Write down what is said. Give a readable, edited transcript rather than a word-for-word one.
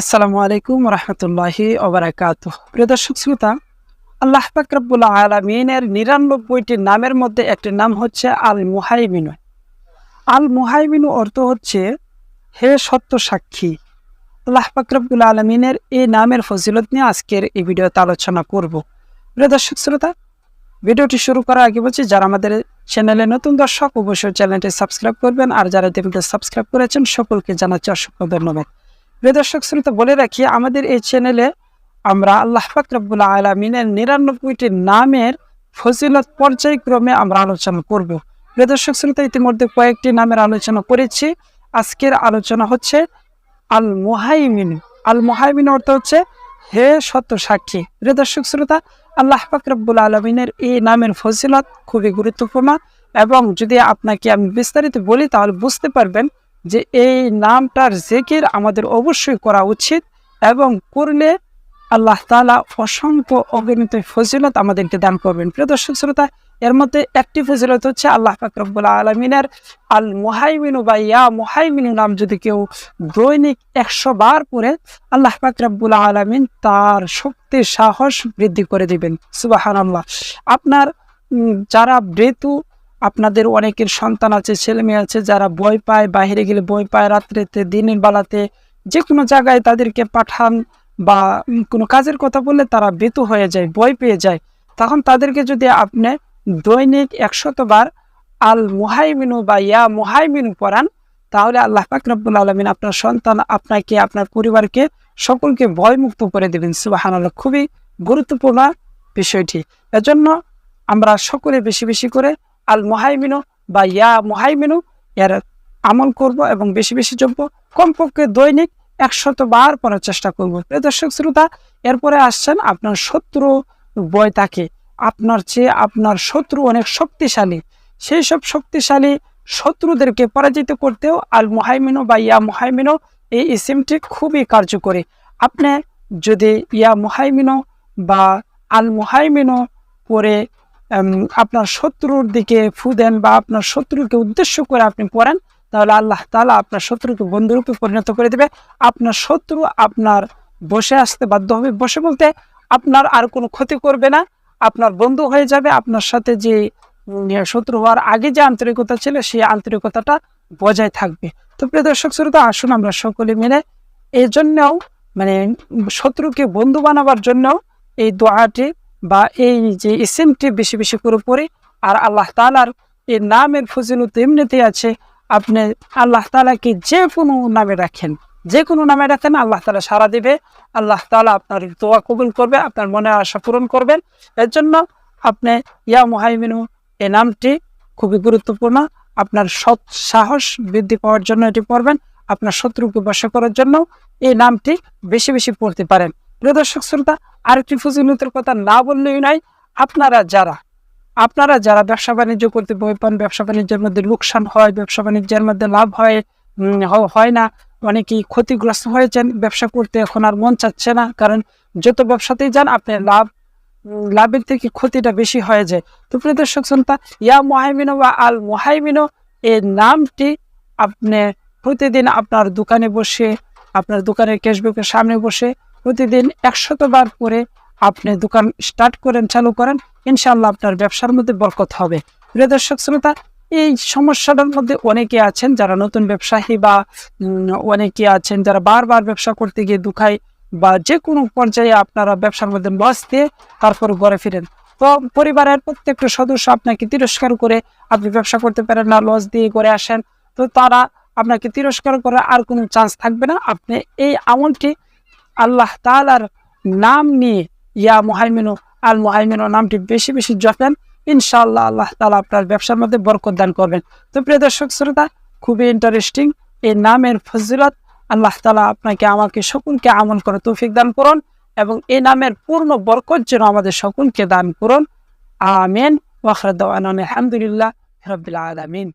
আসসালামু আলাইকুম রহমতুল্লাহি ওয়া বারাকাতুহু। প্রিয় দর্শক শ্রোতা, আল্লাহ পাক রব্বুল আলামিনের ৯৯টি নামের মধ্যে একটি নাম হচ্ছে আল মুহাইমিন। আল মুহাইমিন অর্থ হচ্ছে হে সত্য সাক্ষী। আল্লাহ পাক রব্বুল আলামিনের এই নামের ফজিলত নিয়ে আজকের এই ভিডিওতে আলোচনা করব। প্রিয় দর্শক শ্রোতা, ভিডিওটি শুরু করার আগে বলছি, যারা আমাদের চ্যানেলে নতুন দর্শক অবশ্যই চ্যানেলটি সাবস্ক্রাইব করবেন, আর যারা ইতিমধ্যে সাবস্ক্রাইব করেছেন সকলকে জানাচ্ছি অসংখ্য ধন্যবাদ। প্রিয় দর্শক শ্রোতা, বলে রাখি, আমাদের এই চ্যানেলে আমরা আল্লাহ পাক রব্বুল আলামিনের ৯৯টি নামের ফজিলত পর্যায়ক্রমে আমরা আলোচনা করব। প্রিয় দর্শক শ্রোতা, ইতিমধ্যে কয়েকটি নামের আলোচনা করেছি। আজকের আলোচনা হচ্ছে আল মুহাইমিন। আল মুহাইমিন অর্থ হচ্ছে হে সত্য সাক্ষী। প্রিয় দর্শক শ্রোতা, আল্লাহ পাক রব্বুল আলামিনের এই নামের ফজিলত খুবই গুরুত্বপূর্ণ, এবং যদি আপনাকে আমি বিস্তারিত বলি তাহলে বুঝতে পারবেন যে এই নামটার জিকির আমাদের অবশ্যই করা উচিত, এবং করলে আল্লাহ তাআলা অসংখ্য অগণিত ফজিলত আমাদেরকে দান করবেন। প্রিয় দর্শক শ্রোতা, এর মধ্যে একটি ফজিলত হচ্ছে আল্লাহ পাক রব্বুল আলামিনের আল মুহাইমিন বা ইয়া মুহাইমিন নাম যদি কেউ দৈনিক ১০০ বার পড়ে, আল্লাহ পাক রব্বুল আলামিন তার শক্তি সাহস বৃদ্ধি করে দিবেন। সুবহানাল্লাহ। আপনার যারা মৃত্যু, আপনাদের অনেকের সন্তান আছে, ছেলে মেয়ে আছে, যারা ভয় পায়, বাইরে গেলে ভয় পায়, রাত্রেতে দিনের বেলাতে যে কোনো জায়গায় তাদেরকে পাঠান বা কোনো কাজের কথা বললে তারা ভীতু হয়ে যায়, ভয় পেয়ে যায়, তখন তাদেরকে যদি আপনি দৈনিক ১০০ বার আল মুহাইমিনু বা ইয়া মুহাইমিনু পড়ান, তাহলে আল্লাহ পাক রব্বুল আলামিন আপনার সন্তান, আপনাকে, আপনার পরিবারকে সকলকে ভয়মুক্ত করে দেবেন। সুবহানাল্লাহ। খুবই গুরুত্বপূর্ণ বিষয়টি। এজন্য আমরা সকলে বেশি বেশি করে আল মুহাইমিনু বা ইয়া মুহাইমিনু এর আমল করব এবং বেশি বেশি জপব। কমপক্ষে দৈনিক ১০০ বার পড়ার চেষ্টা করব। প্রিয় দর্শক শ্রোতা, এরপরে আসছেন আপনার শত্রু ভয় থাকে, আপনার চেয়ে আপনার শত্রু অনেক শক্তিশালী, সেই সব শক্তিশালী শত্রুদেরকে পরাজিত করতেও আল মুহাইমিনু বা ইয়া মুহাইমিনু এই ইসিমটি খুবই কার্যকরী। আপনি যদি ইয়া মুহাইমিনু বা আল মুহাইমিনু পরে আপনার শত্রুর দিকে ফু দেন বা আপনার শত্রুকে উদ্দেশ্য করে আপনি পড়েন, তাহলে আল্লাহ তাআলা আপনার শত্রুকে বন্ধুরূপে পরিণত করে দেবে। আপনার শত্রু আপনার বসে আসতে বাধ্য হবে। বসে বলতে আপনার আর কোনো ক্ষতি করবে না, আপনার বন্ধু হয়ে যাবে। আপনার সাথে যে শত্রু হওয়ার আগে যে আন্তরিকতা ছিল, সেই আন্তরিকতাটা বজায় থাকবে। তো প্রিয় দর্শক শ্রোতা, আসুন আমরা সকলে মিলে এই জন্যও শত্রুকে বন্ধু বানাবার জন্য এই দোয়াটি বা এই যে ইসিমটি বেশি বেশি করে পড়ি। আর আল্লাহ তাআলার এই নামের ফজিলত এমনিতেই আছে, আপনি আল্লাহ তাআলাকে যে কোনো নামে রাখেন, যে কোনো নামে রাখেন, আল্লাহ তাআলা সাড়া দিবে। আল্লাহ তাআলা আপনার দোয়া কবুল করবে, আপনার মনের আশা পূরণ করবেন। এর জন্য আপনি ইয়া মুহাইমিনু এই নামটি খুবই গুরুত্বপূর্ণ। আপনার সৎ সাহস বৃদ্ধি পাওয়ার জন্য এটি পড়বেন। আপনার শত্রুকে বশে করার জন্য এই নামটি বেশি বেশি পড়তে পারেন। প্রিয় দর্শক শ্রোতা, আরেকটি ফজিলতের কথা না বললেই নয়। আপনারা যারা ব্যবসা বাণিজ্য করতে ভয় পান, ব্যবসা বাণিজ্যের মধ্যে লোকসান হয়, ব্যবসা বাণিজ্যের মধ্যে লাভ হয় না, অনেকেই ক্ষতিগ্রস্ত হয়েছেন, ব্যবসা করতে এখন আর মন চাচ্ছে না, কারণ যত ব্যবসাতেই যান আপনি লাভের থেকে ক্ষতিটা বেশি হয়ে যায়। তো প্রিয় দর্শক শ্রোতা, ইয়া মুহাইমিনু বা আল মুহাইমিনু এই নামটি আপনি প্রতিদিন আপনার দোকানে বসে, আপনার দোকানের ক্যাশবুকের সামনে বসে প্রতিদিন ১০০ বার করে আপনি দোকান স্টার্ট করেন, চালু করেন, ইনশাআল্লাহ আপনার ব্যবসার মধ্যে বরকত হবে। প্রিয় দর্শক শ্রোতা, এই সমস্যাটার মধ্যে অনেকে আছেন যারা নতুন ব্যবসায়ী, বা অনেকে আছেন যারা বারবার ব্যবসা করতে গিয়ে দুখায়, বা যে কোনো পর্যায়ে আপনারা ব্যবসার মধ্যে লস দিয়ে তারপর ঘরে ফিরেন। তো পরিবারের প্রত্যেকটা সদস্য আপনাকে তিরস্কার করে আপনি ব্যবসা করতে পারেন না, লস দিয়ে ঘরে আসেন, তো তারা আপনাকে তিরস্কার করার আর কোনো চান্স থাকবে না। আপনি এই আমলটি আল্লাহ তাআলার নাম নিয়ে ইয়া মুহাইমিনু আল মুহাইমিনু নামটি বেশি বেশি জপেন, ইনশাআল্লাহ আল্লাহ তাআলা আপনার ব্যবসার মধ্যে বরকত দান করবেন। তো প্রিয় দর্শক শ্রোতা, খুবই ইন্টারেস্টিং এই নামের ফজিলত। আল্লাহ তাআলা আপনাকে, আমাকে, সকলকে আমল করে তৌফিক দান করুন, এবং এই নামের পূর্ণ বরকত যেন আমাদের সকলকে দান করুন। আমিন। ওয়া আখিরু দাওয়ানা আলহামদুলিল্লাহি রাব্বিল আলামিন।